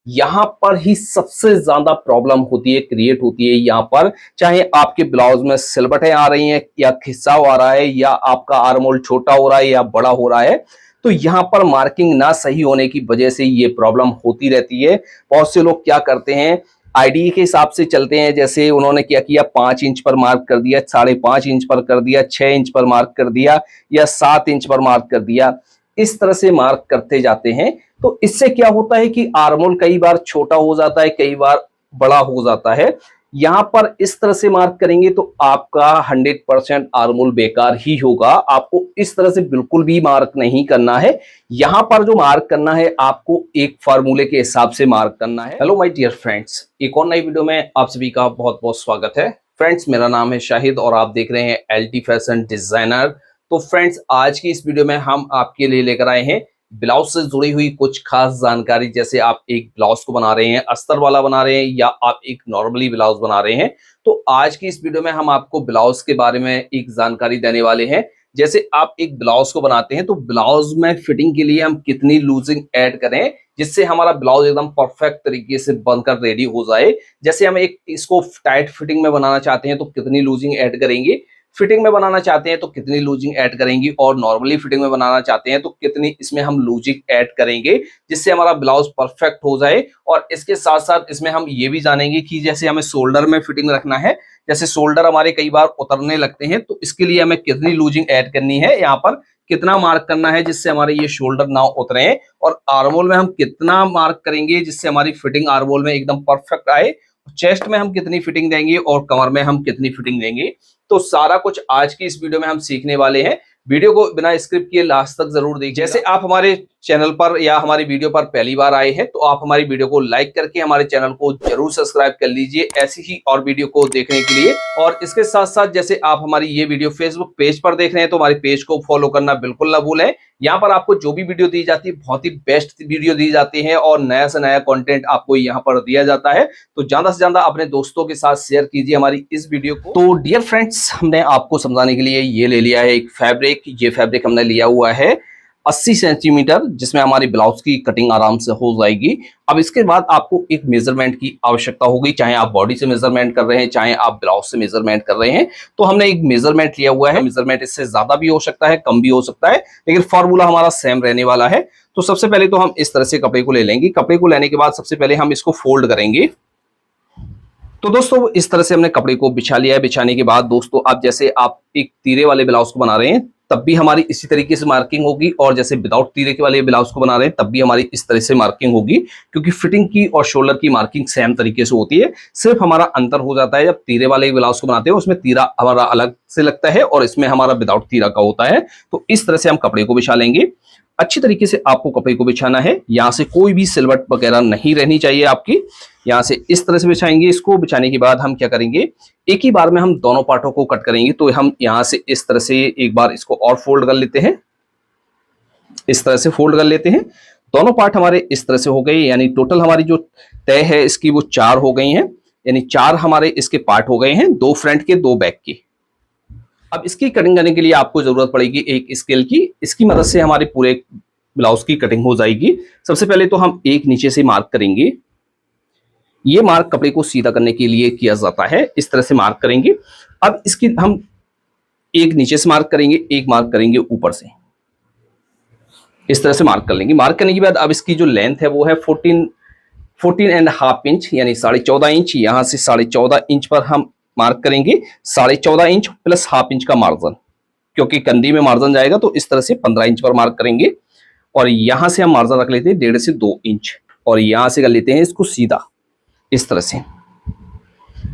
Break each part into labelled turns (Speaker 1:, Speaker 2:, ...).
Speaker 1: यहाँ पर ही सबसे ज्यादा प्रॉब्लम होती है, क्रिएट होती है। यहाँ पर चाहे आपके ब्लाउज में सिलबटें आ रही हैं या खिंचाव आ रहा है या आपका आर्म होल छोटा हो रहा है या बड़ा हो रहा है, तो यहाँ पर मार्किंग ना सही होने की वजह से ये प्रॉब्लम होती रहती है। बहुत से लोग क्या करते हैं, आईडी के हिसाब से चलते हैं। जैसे उन्होंने क्या किया, 5 इंच पर मार्क कर दिया, 5.5 इंच पर कर दिया, 6 इंच पर मार्क कर दिया या 7 इंच पर मार्क कर दिया। इस तरह से मार्क करते जाते हैं, तो इससे क्या होता है कि आर्मोल कई बार छोटा हो जाता है, कई बार बड़ा हो जाता है। यहां पर इस तरह से मार्क करेंगे तो आपका 100% आर्मोल बेकार ही होगा। आपको इस तरह से बिल्कुल भी मार्क नहीं करना है। यहां पर जो मार्क करना है आपको एक फार्मूले के हिसाब से मार्क करना है। हेलो माय डियर फ्रेंड्स, एक और नई वीडियो में आप सभी का बहुत बहुत स्वागत है। फ्रेंड्स, मेरा नाम है शाहिद और आप देख रहे हैं एलटी फैशन डिजाइनर। तो फ्रेंड्स, आज की इस वीडियो में हम आपके लिए लेकर आए हैं ब्लाउज से जुड़ी हुई कुछ खास जानकारी। जैसे आप एक ब्लाउज को बना रहे हैं, अस्तर वाला बना रहे हैं या आप एक नॉर्मली ब्लाउज बना रहे हैं, तो आज की इस वीडियो में हम आपको ब्लाउज के बारे में एक जानकारी देने वाले हैं। जैसे आप एक ब्लाउज को बनाते हैं तो ब्लाउज में फिटिंग के लिए हम कितनी लूजिंग ऐड करें जिससे हमारा ब्लाउज एकदम परफेक्ट तरीके से बनकर रेडी हो जाए। जैसे हम एक इसको टाइट फिटिंग में बनाना चाहते हैं तो कितनी लूजिंग ऐड करेंगे, फिटिंग में बनाना चाहते हैं तो कितनी लूजिंग ऐड करेंगी, और नॉर्मली फिटिंग में बनाना चाहते हैं तो कितनी इसमें हम लूजिंग ऐड करेंगे जिससे हमारा ब्लाउज परफेक्ट हो जाए। और इसके साथ साथ इसमें हम ये भी जानेंगे कि जैसे हमें शोल्डर में फिटिंग रखना है, जैसे शोल्डर हमारे कई बार उतरने लगते हैं, तो इसके लिए हमें कितनी लूजिंग ऐड करनी है, यहाँ पर कितना मार्क करना है जिससे हमारे ये शोल्डर ना उतरे, और आर्मोल में हम कितना मार्क करेंगे जिससे हमारी फिटिंग आर्मोल में एकदम परफेक्ट आए, चेस्ट में हम कितनी फिटिंग देंगे और कमर में हम कितनी फिटिंग देंगे। तो सारा कुछ आज की इस वीडियो में हम सीखने वाले हैं। वीडियो को बिना स्क्रिप्ट किए लास्ट तक जरूर देखिए। जैसे आप हमारे चैनल पर या हमारी वीडियो पर पहली बार आए हैं तो आप हमारी वीडियो को लाइक करके हमारे चैनल को जरूर सब्सक्राइब कर लीजिए ऐसी ही और वीडियो को देखने के लिए। और इसके साथ साथ जैसे आप हमारी ये वीडियो फेसबुक पेज पर देख रहे हैं तो हमारे पेज को फॉलो करना बिल्कुल ना भूलें। यहाँ पर आपको जो भी वीडियो दी जाती है बहुत ही बेस्ट वीडियो दी जाती है और नया से नया कंटेंट आपको यहाँ पर दिया जाता है। तो ज्यादा से ज्यादा अपने दोस्तों के साथ शेयर कीजिए हमारी इस वीडियो को। तो डियर फ्रेंड्स, हमने आपको समझाने के लिए ये ले लिया है एक फैब्रिक। ये फैब्रिक हमने लिया हुआ है 80 सेंटीमीटर, जिसमें हमारी ब्लाउज की कटिंग आराम से हो जाएगी। अब इसके बाद आपको एक मेजरमेंट की आवश्यकता होगी, चाहे आप बॉडी से मेजरमेंट कर रहे हैं चाहे आप ब्लाउज से मेजरमेंट कर रहे हैं। तो हमने एक मेजरमेंट लिया हुआ है। मेजरमेंट इससे ज्यादा भी हो सकता है, कम भी हो सकता है, लेकिन फॉर्मूला हमारा सेम रहने वाला है। तो सबसे पहले तो हम इस तरह से कपड़े को ले लेंगे। कपड़े को लेने के बाद सबसे पहले हम इसको फोल्ड करेंगे। तो दोस्तों, इस तरह से हमने कपड़े को बिछा लिया है। बिछाने के बाद दोस्तों, अब जैसे आप एक तीरे वाले ब्लाउज को बना रहे हैं तब भी हमारी इसी तरीके से मार्किंग होगी, और जैसे विदाउट तीरे के वाले ब्लाउज को बना रहे हैं तब भी हमारी इस तरह से मार्किंग होगी, क्योंकि फिटिंग की और शोल्डर की मार्किंग सेम तरीके से होती है। सिर्फ हमारा अंतर हो जाता है, जब तीरे वाले ब्लाउज को बनाते हैं उसमें तीरा हमारा अलग से लगता है और इसमें हमारा विदाउट तीरा का होता है। तो इस तरह से हम कपड़े को बिछा लेंगे। अच्छी तरीके से आपको कपड़े को बिछाना है। यहाँ से कोई भी सिलवट वगैरह नहीं रहनी चाहिए आपकी। यहाँ से इस तरह से बिछाएंगे। इसको बिछाने के बाद हम क्या करेंगे, एक ही बार में हम दोनों पार्टों को कट करेंगे। तो हम यहाँ से इस तरह से एक बार इसको और फोल्ड कर लेते हैं। इस तरह से फोल्ड कर लेते हैं। दोनों पार्ट हमारे इस तरह से हो गए, यानी टोटल हमारी जो तय है इसकी वो 4 हो गई हैं, यानी 4 हमारे इसके पार्ट हो गए हैं, 2 फ्रंट के 2 बैक के। अब इसकी कटिंग करने के लिए आपको जरूरत पड़ेगी एक स्केल की। इसकी मदद से हमारे पूरे ब्लाउज की कटिंग हो जाएगी। सबसे पहले तो हम एक नीचे से मार्क करेंगे। ये मार्क कपड़े को सीधा करने के लिए किया जाता है। इस तरह से मार्क करेंगे। अब इसकी हम एक नीचे से मार्क करेंगे, एक मार्क करेंगे ऊपर से। इस तरह से मार्क कर लेंगे। मार्क करने के बाद अब इसकी जो लेंथ है वो है 14.5 इंच, यानी 14.5 इंच। यहाँ से 14.5 इंच पर हम मार्क करेंगे। 14.5 इंच प्लस हाफ इंच का मार्जिन, क्योंकि कंधी में मार्जिन जाएगा तो इस तरह से 15 इंच पर मार्क करेंगे। और यहां से हम मार्जिन रख लेते हैं 1.5 से 2 इंच, और यहां से कर लेते हैं इसको सीधा इस तरह से।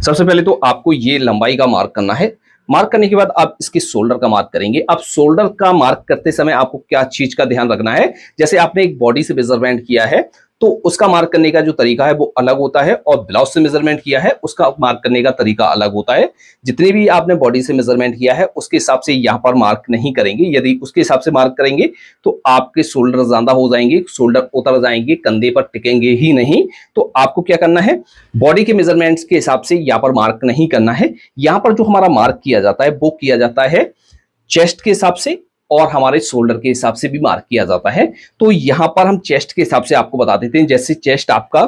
Speaker 1: सबसे पहले तो आपको ये लंबाई का मार्क करना है। मार्क करने के बाद आप इसके शोल्डर का मार्क करेंगे। अब शोल्डर का मार्क करते समय आपको क्या चीज का ध्यान रखना है, जैसे आपने एक बॉडी से मेजरमेंट किया है तो उसका मार्क करने का जो तरीका है वो अलग होता है, और ब्लाउज से मेजरमेंट किया है उसका मार्क करने का तरीका अलग होता है। जितने भी आपने बॉडी से मेजरमेंट किया है उसके हिसाब से यहाँ पर मार्क नहीं करेंगे। यदि उसके हिसाब से मार्क करेंगे तो आपके शोल्डर ज्यादा हो जाएंगे, शोल्डर उतर जाएंगे, कंधे पर टिकेंगे ही नहीं। तो आपको क्या करना है, बॉडी के मेजरमेंट्स के हिसाब से यहाँ पर मार्क नहीं करना है। यहाँ पर जो हमारा मार्क किया जाता है वो किया जाता है चेस्ट के हिसाब से और हमारे शोल्डर के हिसाब से भी मार्क किया जाता है। तो यहाँ पर हम चेस्ट के हिसाब से आपको बता देते हैं। जैसे चेस्ट आपका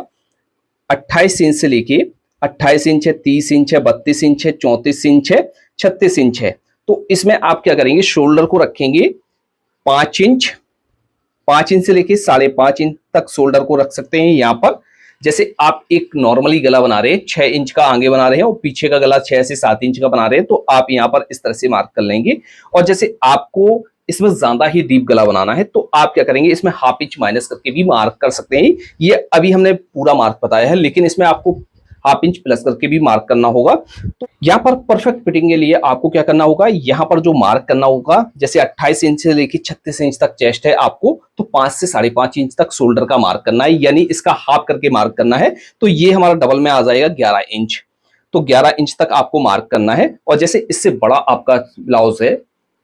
Speaker 1: 28 इंच से लेके 28 इंच है, 30 इंच है, 32 इंच है, 34 इंच है, 36 इंच है। तो इसमें आप क्या करेंगे, शोल्डर को रखेंगे 5 इंच, 5 इंच से लेके 5.5 इंच तक शोल्डर को रख सकते हैं। यहाँ पर जैसे आप एक नॉर्मली गला बना रहे हैं, 6 इंच का आगे बना रहे हैं और पीछे का गला 6 से 7 इंच का बना रहे हैं, तो आप यहाँ पर इस तरह से मार्क कर लेंगे। और जैसे आपको इसमें ज्यादा ही डीप गला बनाना है तो आप क्या करेंगे, इसमें हाफ इंच माइनस करके भी मार्क कर सकते हैं। ये अभी हमने पूरा मार्क बताया है, लेकिन इसमें आपको हाफ इंच प्लस करके भी मार्क करना होगा। तो यहाँ पर परफेक्ट फिटिंग के लिए आपको क्या करना होगा, यहाँ पर जो मार्क करना होगा, जैसे 28 इंच से लेकर 36 इंच तक चेस्ट है आपको, तो 5 से 5.5 इंच तक शोल्डर का मार्क करना है, यानी इसका हाफ करके मार्क करना है। तो ये हमारा डबल में आ जाएगा 11 इंच। तो 11 इंच तक आपको मार्क करना है। और जैसे इससे बड़ा आपका ब्लाउज है,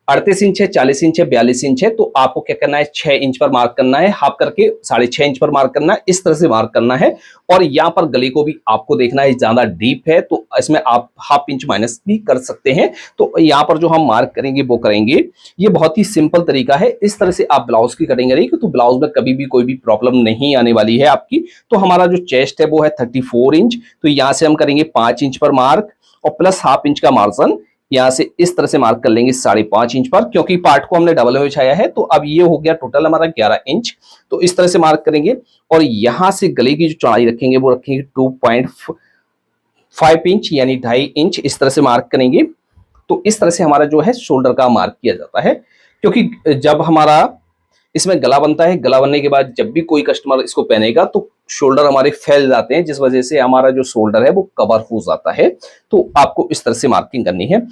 Speaker 1: 38 इंच है, 40 इंच है, 42 इंच है, तो आपको क्या करना है, 6 इंच पर मार्क करना है, हाफ करके 6.5 इंच पर मार्क करना है, इस तरह से मार्क करना है। और यहाँ पर गले को भी आपको देखना है, ज्यादा डीप है तो इसमें आप हाफ इंच माइनस भी कर सकते हैं। तो यहाँ पर जो हम मार्क करेंगे वो करेंगे, ये बहुत ही सिंपल तरीका है। इस तरह से आप ब्लाउज की कटिंग करेंगे तो ब्लाउज में कभी भी कोई भी प्रॉब्लम नहीं आने वाली है आपकी। तो हमारा जो चेस्ट है वो है 34 इंच, तो यहाँ से हम करेंगे 5 इंच पर मार्क और प्लस हाफ इंच का मार्जिन यहां से इस तरह से मार्क कर लेंगे 5.5 इंच पर, क्योंकि पार्ट को हमने डबल में बिछाया है। तो अब ये हो गया टोटल हमारा 11 इंच। तो इस तरह से मार्क करेंगे और यहां से गले की जो चौड़ाई रखेंगे वो रखेंगे 2.5 इंच यानी 2.5 इंच, इस तरह से मार्क करेंगे। तो इस तरह से हमारा जो है शोल्डर का मार्क किया जाता है, क्योंकि जब हमारा इसमें गला बनता है, गला बनने के बाद जब भी कोई कस्टमर इसको पहनेगा तो शोल्डर हमारे फैल जाते हैं, जिस वजह से हमारा जो शोल्डर है वो कवर हो जाता है। तो आपको इस तरह से मार्किंग करनी है।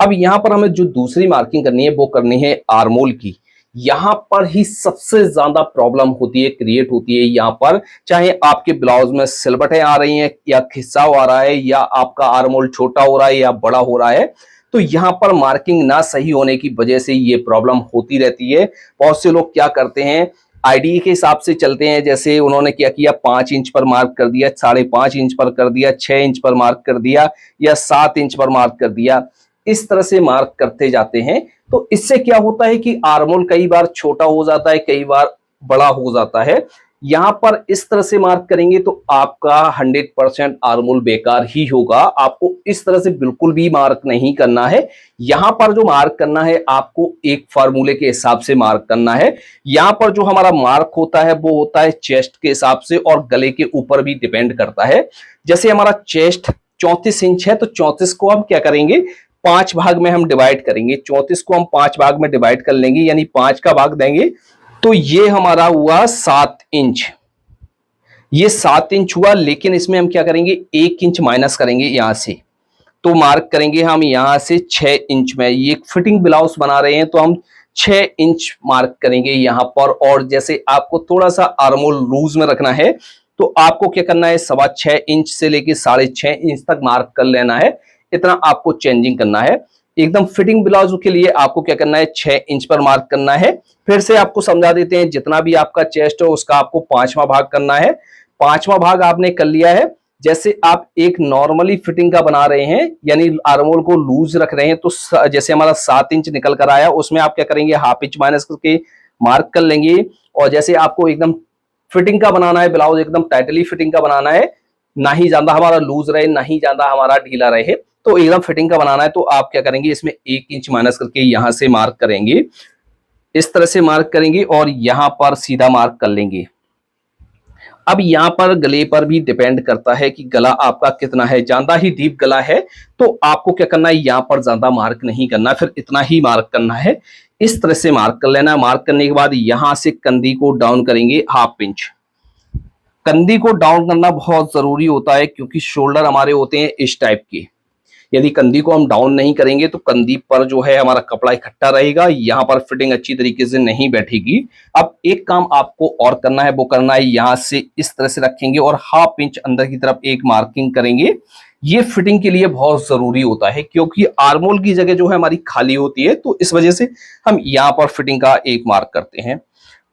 Speaker 1: अब यहाँ पर हमें जो दूसरी मार्किंग करनी है वो करनी है आर्मोल की। यहाँ पर ही सबसे ज्यादा प्रॉब्लम होती है, क्रिएट होती है। यहाँ पर चाहे आपके ब्लाउज में सिलबटें आ रही हैं या खिंचाव आ रहा है या आपका आर्मोल छोटा हो रहा है या बड़ा हो रहा है, तो यहाँ पर मार्किंग ना सही होने की वजह से ये प्रॉब्लम होती रहती है। बहुत से लोग क्या करते हैं, आईडी के हिसाब से चलते हैं। जैसे उन्होंने क्या किया, 5 इंच पर मार्क कर दिया, 5.5 इंच पर कर दिया, 6 इंच पर मार्क कर दिया या 7 इंच पर मार्क कर दिया, इस तरह से मार्क करते जाते हैं। तो इससे क्या होता है कि आर्मोल कई बार छोटा हो जाता है, कई बार बड़ा हो जाता है। यहां पर इस तरह से मार्क करेंगे तो आपका 100% आर्मोल बेकार ही होगा। आपको इस तरह से बिल्कुल भी मार्क नहीं करना है। यहां पर जो मार्क करना है आपको एक फार्मूले के हिसाब से मार्क करना है। यहां पर जो हमारा मार्क होता है वो होता है चेस्ट के हिसाब से और गले के ऊपर भी डिपेंड करता है। जैसे हमारा चेस्ट 34 इंच है तो 34 को हम क्या करेंगे, 5 भाग में हम डिवाइड करेंगे। 34 को हम 5 भाग में डिवाइड कर लेंगे, यानी 5 का भाग देंगे तो ये हमारा हुआ 7 इंच। ये 7 इंच हुआ, लेकिन इसमें हम क्या करेंगे, 1 इंच माइनस करेंगे यहां से। तो मार्क करेंगे हम यहां से 6 इंच में। ये फिटिंग ब्लाउज बना रहे हैं तो हम 6 इंच मार्क करेंगे यहां पर। और जैसे आपको थोड़ा सा आर्मोल लूज में रखना है तो आपको क्या करना है, 6.25 इंच से लेके 6.5 इंच तक मार्क कर लेना है। इतना आपको चेंजिंग करना है। एकदम फिटिंग ब्लाउज के लिए आपको क्या करना है, 6 इंच पर मार्क करना है। फिर से आपको समझा देते हैं, जितना भी आपका चेस्ट है उसका आपको 5वां भाग करना है। 5वां भाग आपने कर लिया है। जैसे आप एक नॉर्मली फिटिंग का बना रहे हैं, यानी आर्मोल को लूज रख रहे हैं, तो जैसे हमारा 7 इंच निकल कर आया, उसमें आप क्या करेंगे, हाफ इंच माइनस करके मार्क कर लेंगे। और जैसे आपको एकदम फिटिंग का बनाना है, ब्लाउज एकदम टाइटली फिटिंग का बनाना है, ना ही ज्यादा हमारा लूज रहे ना ही ज्यादा हमारा ढीला रहे, तो एकदम फिटिंग का बनाना है, तो आप क्या करेंगे, इसमें 1 इंच माइनस करके यहां से मार्क करेंगे। इस तरह से मार्क करेंगे और यहां पर सीधा मार्क कर लेंगे। अब यहां पर गले पर भी डिपेंड करता है कि गला आपका कितना है। ज्यादा ही डीप गला है तो आपको क्या करना है, यहां पर ज्यादा मार्क नहीं करना, फिर इतना ही मार्क करना है। इस तरह से मार्क कर लेना है। मार्क करने के बाद यहां से कंधी को डाउन करेंगे हाफ इंच। कंधी को डाउन करना बहुत जरूरी होता है, क्योंकि शोल्डर हमारे होते हैं इस टाइप के। यदि कंधी को हम डाउन नहीं करेंगे तो कंधी पर जो है हमारा कपड़ा इकट्ठा रहेगा, यहाँ पर फिटिंग अच्छी तरीके से नहीं बैठेगी। अब एक काम आपको और करना है, वो करना है यहाँ से इस तरह से रखेंगे और हाफ इंच अंदर की तरफ एक मार्किंग करेंगे। ये फिटिंग के लिए बहुत जरूरी होता है, क्योंकि आर्मोल की जगह जो है हमारी खाली होती है, तो इस वजह से हम यहाँ पर फिटिंग का एक मार्क करते हैं।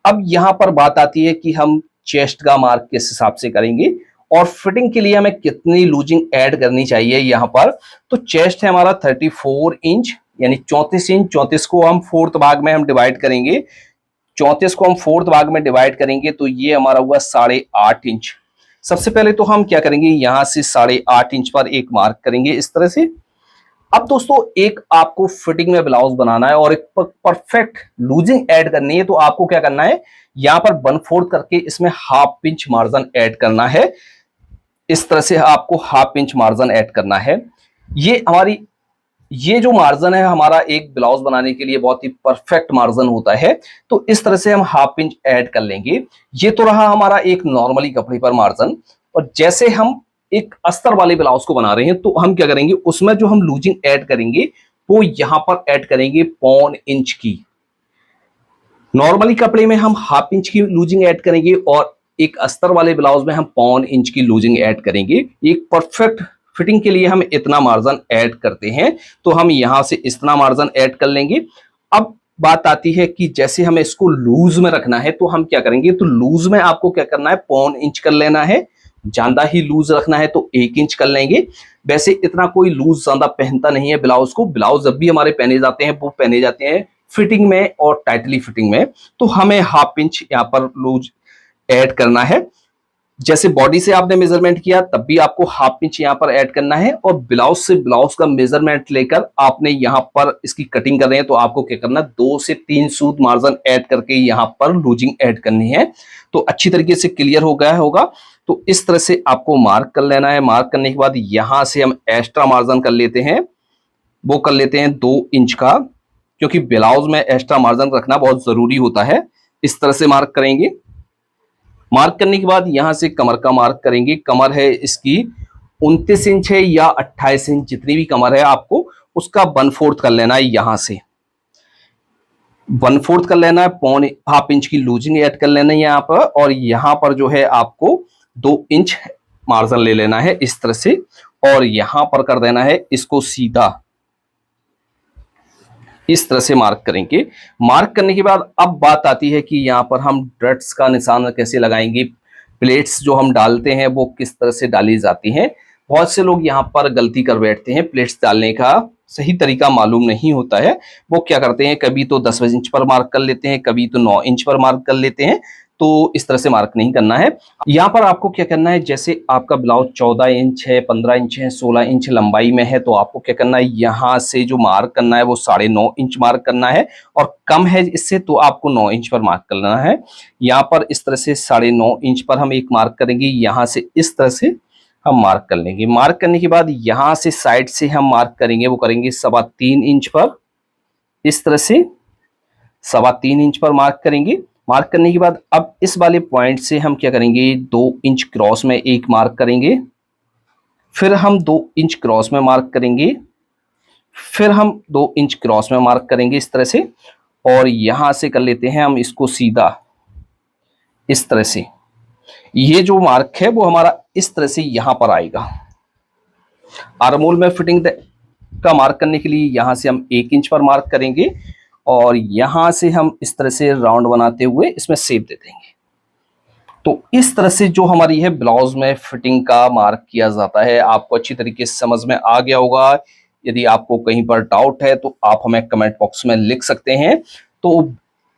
Speaker 1: अब यहाँ पर बात आती है कि हम चेस्ट का मार्क किस हिसाब से करेंगे और फिटिंग के लिए हमें कितनी लूजिंग ऐड करनी चाहिए। यहाँ पर तो चेस्ट है हमारा 34 इंच, यानी 34 इंच, 34 को हम फोर्थ भाग में हम डिवाइड करेंगे, 34 को हम फोर्थ भाग में डिवाइड करेंगे तो ये हमारा हुआ 8.5 इंच। सबसे पहले तो हम क्या करेंगे, यहां से 8.5 इंच पर एक मार्क करेंगे इस तरह से। अब दोस्तों एक आपको फिटिंग में ब्लाउज बनाना है और एक परफेक्ट लूजिंग ऐड करनी है, तो आपको क्या करना है, यहां पर 1/4 करके इसमें ½ इंच मार्जिन ऐड करना है। इस तरह से आपको ½ इंच मार्जिन ऐड करना है। ये जो मार्जिन है हमारा एक ब्लाउज बनाने के लिए बहुत ही परफेक्ट मार्जिन होता है, तो इस तरह से हम ½ इंच ऐड कर लेंगे। ये तो रहा हमारा एक नॉर्मली कपड़े पर मार्जिन। और जैसे हम एक अस्तर वाले ब्लाउज को बना रहे हैं तो हम क्या करेंगे, उसमें जो हम लूजिंग ऐड करेंगे वो यहां पर ऐड करेंगे 1.25 इंच की। नॉर्मली कपड़े में हम ½ इंच की लूजिंग ऐड करेंगे और एक अस्तर वाले ब्लाउज में हम 1.25 इंच की लूजिंग ऐड करेंगे। एक परफेक्ट फिटिंग के लिए हम इतना मार्जिन ऐड करते हैं, तो हम यहां से इतना मार्जिन ऐड कर लेंगे। अब बात आती है कि जैसे हमें इसको लूज में रखना है तो हम क्या करेंगे, तो लूज में आपको क्या करना है, 1.25 इंच कर लेना है। ज्यादा ही लूज रखना है तो 1 इंच कर लेंगे। वैसे इतना कोई लूज ज्यादा पहनता नहीं है ब्लाउज को। ब्लाउज जब भी हमारे पहने जाते हैं वो पहने जाते हैं फिटिंग में और टाइटली फिटिंग में, तो हमें ½ इंच यहाँ पर लूज ऐड करना है। जैसे बॉडी से आपने मेजरमेंट किया तब भी आपको ½ इंच यहाँ पर ऐड करना है, और ब्लाउज से ब्लाउज का मेजरमेंट लेकर आपने यहाँ पर इसकी कटिंग कर रहे हैं तो आपको क्या करना है, 2 से 3 सूत मार्जिन ऐड करके यहाँ पर लूजिंग ऐड करनी है। तो अच्छी तरीके से क्लियर हो गया होगा। तो इस तरह से आपको मार्क कर लेना है। मार्क करने के बाद यहां से हम एक्स्ट्रा मार्जिन कर लेते हैं, वो कर लेते हैं 2 इंच का, क्योंकि ब्लाउज में एक्स्ट्रा मार्जिन रखना बहुत जरूरी होता है। इस तरह से मार्क करेंगे। मार्क करने के बाद यहां से कमर का मार्क करेंगे। कमर है इसकी 29 इंच है या 28 इंच, जितनी भी कमर है आपको उसका 1/4 कर लेना है। यहां से 1/4 कर लेना है, ½ इंच की लूजिंग ऐड कर लेना है यहाँ पर, और यहाँ पर जो है आपको 2 इंच मार्जिन ले लेना है इस तरह से, और यहां पर कर देना है इसको सीधा। इस तरह से मार्क करेंगे। मार्क करने के बाद अब बात आती है कि यहाँ पर हम डट्स का निशान कैसे लगाएंगे, प्लेट्स जो हम डालते हैं वो किस तरह से डाली जाती हैं। बहुत से लोग यहाँ पर गलती कर बैठते हैं, प्लेट्स डालने का सही तरीका मालूम नहीं होता है। वो क्या करते हैं, कभी तो 10 इंच पर मार्क कर लेते हैं, कभी तो 9 इंच पर मार्क कर लेते हैं। तो इस तरह से मार्क नहीं करना है। यहाँ पर आपको क्या करना है, जैसे आपका ब्लाउज 14 इंच है, 15 इंच है, 16 इंच लंबाई में है, तो आपको क्या करना है, यहाँ से जो मार्क करना है वो 9.5 इंच मार्क करना है, और कम है इससे तो आपको 9 इंच पर मार्क करना है। यहाँ पर इस तरह से 9.5 इंच पर हम एक मार्क करेंगे। यहाँ से इस तरह से हम मार्क कर लेंगे। मार्क करने के बाद यहाँ से साइड से हम मार्क करेंगे, वो करेंगे 3.25 इंच पर। इस तरह से 3.25 इंच पर मार्क करेंगे। मार्क करने के बाद अब इस वाले पॉइंट से हम क्या करेंगे, 2 इंच क्रॉस में एक मार्क करेंगे, फिर हम 2 इंच क्रॉस में मार्क करेंगे, फिर हम 2 इंच क्रॉस में मार्क करेंगे इस तरह से, और यहां से कर लेते हैं हम इसको सीधा इस तरह से। ये जो मार्क है वो हमारा इस तरह से यहां पर आएगा। आर्मोल में फिटिंग का मार्क करने के लिए यहां से हम 1 इंच पर मार्क करेंगे, और यहां से हम इस तरह से राउंड बनाते हुए इसमें शेप दे देंगे। तो इस तरह से जो हमारी है ब्लाउज में फिटिंग का मार्क किया जाता है। आपको अच्छी तरीके से समझ में आ गया होगा। यदि आपको कहीं पर डाउट है तो आप हमें कमेंट बॉक्स में लिख सकते हैं। तो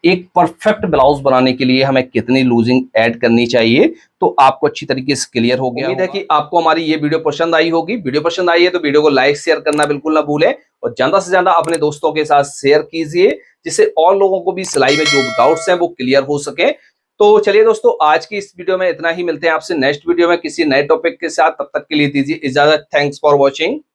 Speaker 1: एक परफेक्ट ब्लाउज बनाने के लिए हमें कितनी लूजिंग ऐड करनी चाहिए तो आपको अच्छी तरीके से क्लियर हो गया। उम्मीद है कि आपको हमारी ये वीडियो पसंद आई होगी। वीडियो पसंद आई है तो वीडियो को लाइक शेयर करना बिल्कुल ना भूलें, और ज्यादा से ज्यादा अपने दोस्तों के साथ शेयर कीजिए, जिससे और लोगों को भी सिलाई में जो डाउट्स हैं वो क्लियर हो सके। तो चलिए दोस्तों, आज की इस वीडियो में इतना ही। मिलते हैं आपसे नेक्स्ट वीडियो में किसी नए टॉपिक के साथ। तब तक के लिए दीजिए इजाजत। Thanks for watching.